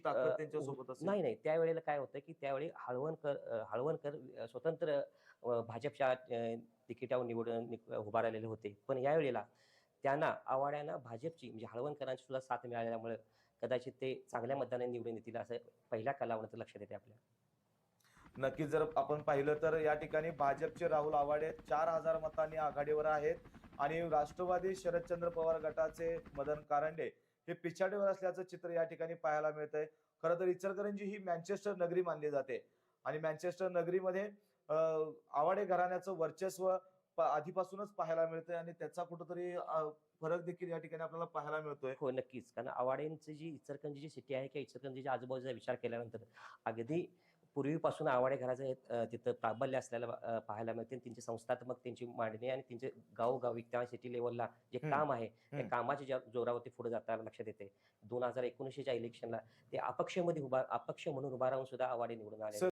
ताकद त्यांच्या सोबत असेल? नाही, नाही. त्यावेळेला काय होतं, की त्यावेळी हळवणकर स्वतंत्र भाजपच्या तिकिटावर निवडून उभा राहिलेले होते. पण यावेळेला त्यांना आव्हाड्यांना भाजपची म्हणजे हळवणकरांची सुद्धा साथ मिळाल्यामुळे कदाचित ते चांगल्या मतदानाने निवडून येतील असं पहिल्या कालावधीत लक्षात येते आपल्या. नक्कीच जर आपण पाहिलं तर या ठिकाणी भाजपचे राहुल आव्हाडे 4,000 मतांनी आघाडीवर आहेत आणि राष्ट्रवादी शरदचंद्र पवार गटाचे मदन कारंडे हे पिछाडीवर असल्याचं चित्र या ठिकाणी पाहायला मिळतंय. खरं तर इचलकरंजी ही मँचेस्टर नगरी मानली जाते आणि मँचेस्टर नगरीमध्ये आव्हाडे घराण्याचं वर्चस्व आधीपासूनच पाहायला मिळतंय आणि त्याचा कुठेतरी फरक देखील या ठिकाणी आपल्याला पाहायला मिळतोय. हो, नक्कीच. कारण आव्हाडेंची जी इचलकरंजी जी सिटी आहे किंवा इचलकरंजीच्या आजूबाजूचा विचार केल्यानंतर अगदी पूर्वीपासून आव्हाडे घराचं तिथं प्राबल्य असलेलं पाहायला मिळते आणि त्यांची संस्थात्मक त्यांची मांडणी आणि त्यांचे गावोगावी किंवा सिटी लेव्हलला जे हम्म. काम आहे, त्या हम्म. कामाच्या जोरावरती पुढे जाताना लक्षात येते. 2019च्या इलेक्शनला ते अपक्ष म्हणून उभा राहून सुद्धा आव्हाडे निवडून आलेले.